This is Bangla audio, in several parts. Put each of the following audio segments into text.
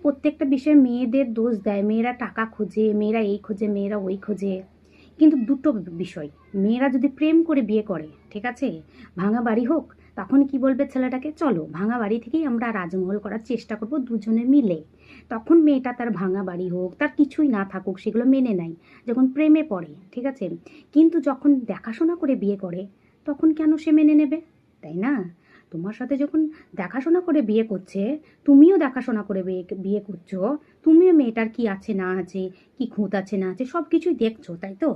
প্রত্যেকটা বিষয়ে মেয়েদের দোষ দেয়, মেয়েরা টাকা খোঁজে, মেয়েরা এই খোঁজে, মেয়েরা ওই খোঁজে। কিন্তু দুটো বিষয়, মেয়েরা যদি প্রেম করে বিয়ে করে, ঠিক আছে, ভাঙা বাড়ি হোক, তখন কি বলবে ছেলেটাকে, চলো ভাঙা বাড়ি থেকেই আমরা রাজমহল করার চেষ্টা করব দুজনে মিলে। তখন মেয়েটা তার ভাঙা বাড়ি হোক, তার কিছুই না থাকুক, সেগুলো মেনে নেয় যখন প্রেমে পড়ে, ঠিক আছে। কিন্তু যখন দেখাশোনা করে বিয়ে করে, তখন কেন সে মেনে নেবে, তাই না? তোমার সাথে যখন দেখাশোনা করে বিয়ে করছে, তুমিও দেখাশোনা করে বিয়ে করছো, তুমিও মেয়েটার কি আছে না আছে, কি খুঁত আছে না আছে, সব কিছুই দেখছো, তাই তো?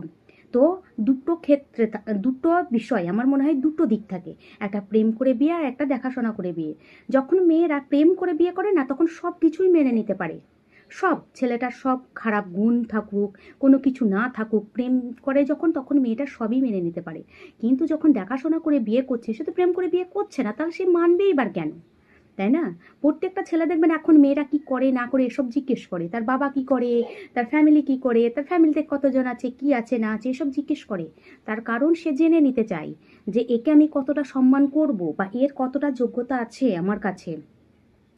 তো দুটো ক্ষেত্রে দুটো বিষয় আমার মনে হয়, দুটো দিক থাকে, একটা প্রেম করে বিয়ে আর একটা দেখাশোনা করে বিয়ে। যখন মেয়েরা প্রেম করে বিয়ে করে না, তখন সব কিছুই মেনে নিতে পারে, সব ছেলেটার সব খারাপ গুণ থাকুক, কোনো কিছু না থাকুক, প্রেম করে যখন, তখন মেয়েটা সবই মেনে নিতে পারে। কিন্তু যখন দেখাশোনা করে বিয়ে করছে, সে তো প্রেম করে বিয়ে করছে না, তাহলে সে মানবেই এবার কেন, তাই না? প্রত্যেকটা ছেলে দেখবেন এখন মেয়েরা কি করে না করে এসব জিজ্ঞেস করে, তার বাবা কি করে, তার ফ্যামিলি কি করে, তার ফ্যামিলিতে কতজন আছে, কি আছে না আছে, এসব জিজ্ঞেস করে। তার কারণ সে জেনে নিতে চায় যে একে আমি কতটা সম্মান করব, বা এর কতটা যোগ্যতা আছে আমার কাছে,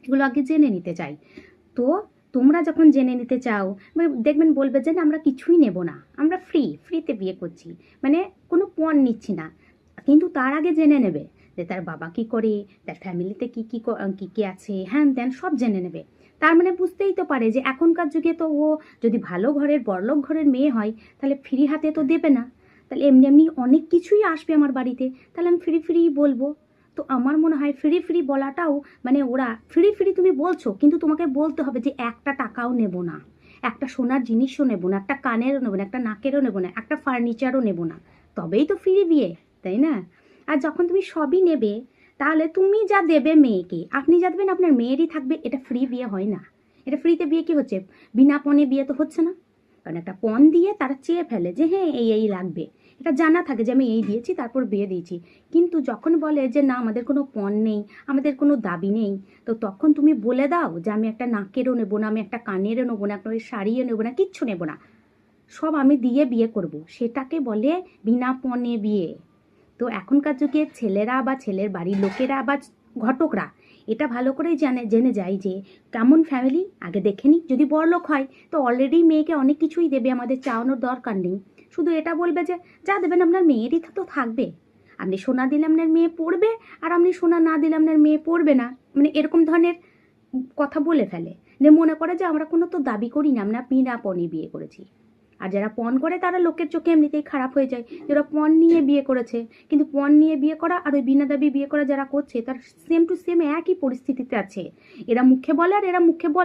এগুলো আগে জেনে নিতে চাই। তো তোমরা যখন জেনে নিতে চাও, দেখবেন বলবে যে না, আমরা কিছুই নেব না, আমরা ফ্রিতে বিয়ে করছি, মানে কোনো পণ নিচ্ছি না। কিন্তু তার আগে জেনে নেবে যে তার বাবা কি করে, তার ফ্যামিলিতে কি কি কি কি আছে, হ্যান ত্যান সব জেনে নেবে। তার মানে বুঝতেই তো পারে যে এখনকার যুগে তো ও যদি ভালো ঘরের বড়লোক ঘরের মেয়ে হয়, তাহলে ফ্রি হাতে তো দেবে না, তাহলে এমনি এমনি অনেক কিছুই আসবে আমার বাড়িতে, তাহলে আমি ফ্রি বলবো। তো আমার মনে হয় ফ্রি বলাটাও, মানে ওরা ফ্রি তুমি বলছো, কিন্তু তোমাকে বলতে হবে যে একটা টাকাও নেব না, একটা সোনার জিনিসও নেব না, একটা কানেরও নেব না, একটা নাকেরও নেব না, একটা ফার্নিচারও নেব না, তবেই তো ফ্রি বিয়ে, তাই না? আর যখন তুমি সবই নেবে, তাহলে তুমি যা দেবে মেয়েকে, আপনি যা দেবেন আপনার মেয়েরই থাকবে, এটা ফ্রি বিয়ে হয় না। এটা ফ্রিতে বিয়ে কি হচ্ছে, বিনা পণে বিয়ে তো হচ্ছে না। কারণ একটা পণ দিয়ে তারা চেয়ে ফেলে যে হ্যাঁ এই লাগবে, এটা জানা থাকে যে আমি এই দিয়েছি তারপর বিয়ে দিয়েছি। কিন্তু যখন বলে যে না আমাদের কোনো পণ নেই, আমাদের কোনো দাবি নেই, তো তখন তুমি বলে দাও যে আমি একটা নাকেরও নেবো না, আমি একটা কানেরও নেবো না, একটা শাড়িও নেবো না, কিচ্ছু নেবো না, সব আমি দিয়ে বিয়ে করব, সেটাকে বলে বিনা পণে বিয়ে। তো এখনকার যুগে ছেলেরা বা ছেলের বাড়ির লোকেরা বা ঘটকরা এটা ভালো করেই জেনে যায় যে কেমন ফ্যামিলি, আগে দেখে নি, যদি বড়লোক হয় তো অলরেডি মেয়েকে অনেক কিছুই দেবে, আমাদের চাওয়ানোর দরকার নেই। শুধু এটা বলবে যে যা দেবেন আপনার মেয়েরই তো থাকবে, আপনি সোনা দিলে আপনার মেয়ে পড়বে, আর আপনি সোনা না দিলে আপনার মেয়ে পড়বে না, মানে এরকম ধরনের কথা বলে ফেলে। যে মনে করে যে আমরা কোনো তো দাবি করি না, আমরা বিনা পণে বিয়ে করেছি। আর যারা পণ করে তারা লোকের চোখে এমনিতেই খারাপ হয়ে যায়, যারা পণ নিয়ে বিয়ে করেছে। কিন্তু পণ নিয়ে বিয়ে করা আর ওই বিনা দাবি বিয়ে করা যারা করছে, তার সেম টু সেম একই পরিস্থিতিতে আছে। এরা মুখে বলে আর এরা মুখে বলে